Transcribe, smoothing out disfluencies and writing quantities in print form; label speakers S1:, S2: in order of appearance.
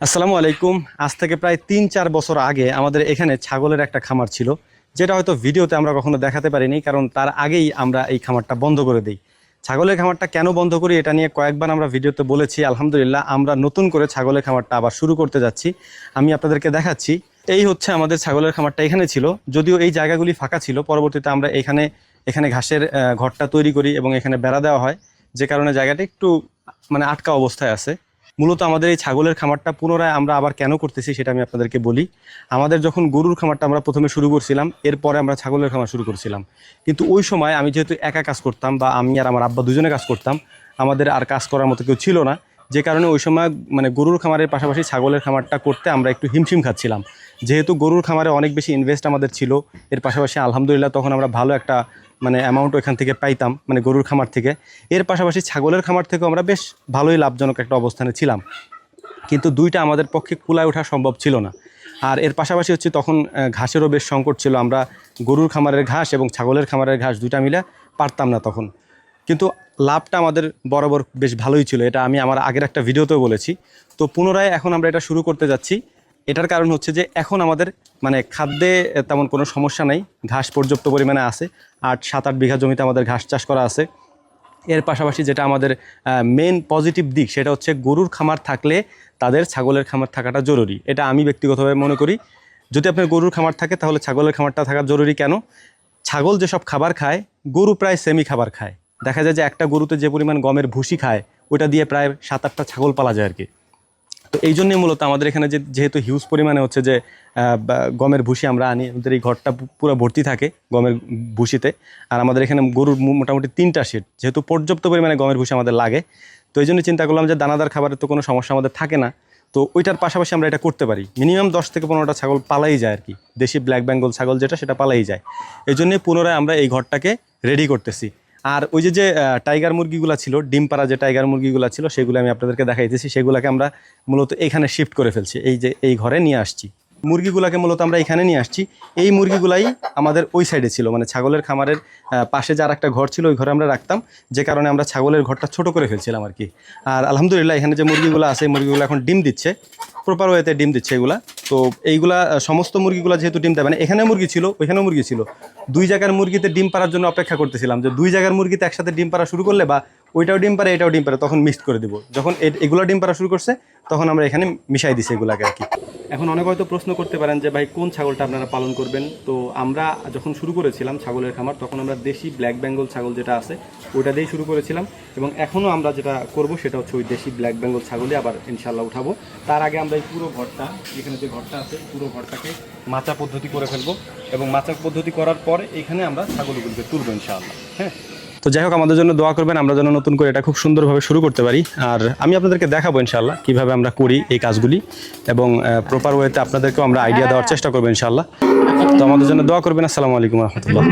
S1: আসসালামু আলাইকুম। আজ থেকে প্রায় ৩-৪ বছর আগে আমাদের এখানে ছাগলের একটা খামার ছিল, যেটা হয়তো ভিডিওতে আমরা কখনো দেখাতে পারিনি, কারণ তার আগেই আমরা এই খামারটা বন্ধ করে দিই। ছাগলের খামারটা কেন বন্ধ করি এটা নিয়ে কয়েকবার আমরা ভিডিওতে বলেছি। আলহামদুলিল্লাহ আমরা নতুন করে ছাগলের খামারটা আবার শুরু করতে যাচ্ছি। আমি আপনাদেরকে দেখাচ্ছি। এই হচ্ছে আমাদের ছাগলের খামারটা এখানে ছিল, যদিও এই জায়গাগুলি ফাঁকা ছিল। পরবর্তীতে আমরা এখানে ঘাসের ঘরটা তৈরি করি এবং এখানে বেড়া দেওয়া হয়, যে কারণে জায়গাটা একটু আটকা অবস্থায় আছে। মূলত আমাদের এই ছাগলের খামারটা পুনরায় আমরা আবার কেন করতেছি সেটা আমি আপনাদেরকে বলি। আমাদের যখন গরুর খামারটা আমরা প্রথমে শুরু করছিলাম, এরপরে আমরা ছাগলের খামার শুরু করছিলাম। কিন্তু ওই সময় আমি যেহেতু একা কাজ করতাম, বা আমি আর আমার আব্বা দুজনে কাজ করতাম, আমাদের আর কাজ করার মতো কেউ ছিল না। যে কারণে ওই সময় গরুর খামারের পাশাপাশি ছাগলের খামারটা করতে আমরা একটু হিমশিম খাচ্ছিলাম। যেহেতু গরুর খামারে অনেক বেশি ইনভেস্ট আমাদের ছিল, এর পাশাপাশি আলহামদুলিল্লাহ তখন আমরা ভালো একটা অ্যামাউন্ট ওইখান থেকে পাইতাম, গরুর খামার থেকে। এর পাশাপাশি ছাগলের খামার থেকেও আমরা বেশ ভালোই লাভজনক একটা অবস্থানে ছিলাম, কিন্তু দুইটা আমাদের পক্ষে কুলায় ওঠা সম্ভব ছিল না। আর এর পাশাপাশি হচ্ছে তখন ঘাসেরও বেশ সংকট ছিল। আমরা গরুর খামারের ঘাস এবং ছাগলের খামারের ঘাস দুইটা মিলে পারতাম না তখন। কিন্তু লাভটা আমাদের বরাবর বেশ ভালোই ছিল, এটা আমি আমার আগের একটা ভিডিওতেও বলেছি। তো পুনরায় এখন আমরা এটা শুরু করতে যাচ্ছি। এটার কারণ হচ্ছে যে এখন আমাদের খাদ্যে তেমন কোনো সমস্যা নেই, ঘাস পর্যাপ্ত পরিমাণে আছে। 7-8 বিঘা জমিতে আমাদের ঘাস চাষ করা আছে। এর পাশাপাশি যেটা আমাদের মেন পজিটিভ দিক, সেটা হচ্ছে গরুর খামার থাকলে তাদের ছাগলের খামার থাকাটা জরুরি। এটা আমি ব্যক্তিগতভাবে মনে করি। যদি আপনার গরুর খামার থাকে তাহলে ছাগলের খামারটা থাকা জরুরি। কেন? ছাগল যেসব খাবার খায়, গরু প্রায় সেমি খাবার খায়। দেখা যায় যে একটা গরুতে যে পরিমাণ গমের ভুসি খায়, ওটা দিয়ে প্রায় 7-8টা ছাগল পালা যায় আর কি। তো এই জন্যই মূলত আমাদের এখানে যেহেতু হিউজ পরিমাণে হচ্ছে যে গমের ভুসি আমরা আনি, আমাদের এই ঘরটা পুরো ভর্তি থাকে গমের ভুসিতে। আর আমাদের এখানে গরুর মোটামুটি 3টা শেড, যেহেতু পর্যাপ্ত পরিমাণে গমের ভুসি আমাদের লাগে। তো এই জন্য চিন্তা করলাম যে দানাদার খাবারের তো কোনো সমস্যা আমাদের থাকে না, তো ওইটার পাশাপাশি আমরা এটা করতে পারি। মিনিমাম 10 থেকে 15টা ছাগল পালাই যায় আর কি, দেশি ব্ল্যাক বেঙ্গল ছাগল যেটা, সেটা পালাই যায়। এই জন্যই পুনরায় আমরা এই ঘরটাকে রেডি করতেছি। আর ওই যে টাইগার মুরগিগুলো ছিল, ডিম পাড়া যে টাইগার মুরগিগুলো ছিল, সেগুলো আমি আপনাদেরকে দেখাইতেছি। সেগুলোকে আমরা মূলত এখানে শিফট করে ফেলছি, এই ঘরে নিয়ে আসছি। মুরগিগুলোকে মূলত আমরা এখানে নিয়ে আসছি। এই মুরগিগুলাই আমাদের ওই সাইডে ছিল, ছাগলের খামারের পাশে যার একটা ঘর ছিল, ওই ঘরে আমরা রাখতাম, যে কারণে আমরা ছাগলের ঘরটা ছোট করে ফেলছিলাম আর কি। আর আলহামদুলিল্লাহ এখানে যে মুরগিগুলো আছে, মুরগিগুলো এখন ডিম দিচ্ছে, প্রপার ওয়েতে ডিম দিচ্ছে এগুলা। তো এইগুলা সমস্ত মুরগিগুলো যেহেতু ডিম দেয়, এখানে মুরগি ছিল, ওইখানেও মুরগি ছিল, 2 জায়গার মুরগিতে ডিম পাড়ার জন্য অপেক্ষা করতেছিলাম, যে 2 জায়গার মুরগিতে একসাথে ডিম পাড়া শুরু করলে, বা ওইটাও ডিম পারে এটাও ডিম পারে, তখন মিক্সড করে দিব। যখন এগুলো ডিম পাড়া শুরু করছে, তখন আমরা এখানে মিশাই দিছি এগুলাকে আর কি। এখন অনেক হয়তো প্রশ্ন করতে পারেন যে ভাই কোন ছাগলটা আপনারা পালন করবেন। তো আমরা যখন শুরু করেছিলাম ছাগলের খামার, তখন আমরা দেশি ব্ল্যাক বেঙ্গল ছাগল যেটা আছে ওইটা দিয়েই শুরু করেছিলাম, এবং এখনও আমরা যেটা করব সেটা হচ্ছে ওই দেশি ব্ল্যাক বেঙ্গল ছাগলই আবার ইনশাল্লাহ উঠাবো। তার আগে আমরা এই পুরো ঘরটা, এখানে যে ঘরটা আছে, পুরো ঘরটাকে মাচা পদ্ধতি করে ফেলবো, এবং মাচা পদ্ধতি করার পরে এখানে আমরা ছাগলগুলোকে তুলবো ইনশাআল্লাহ। হ্যাঁ, তো যাই হোক, আমাদের জন্য দোয়া করবেন, আমরা যেন নতুন করে এটা খুব সুন্দরভাবে শুরু করতে পারি। আর আমি আপনাদেরকে দেখাবো ইনশাআল্লাহ কীভাবে আমরা করি এই কাজগুলি, এবং প্রপার ওয়েতে আপনাদেরকেও আমরা আইডিয়া দেওয়ার চেষ্টা করবো ইনশাআল্লাহ। তো আমাদের জন্য দোয়া করবেন। আসসালামু আলাইকুম রহমতুল্লাহ।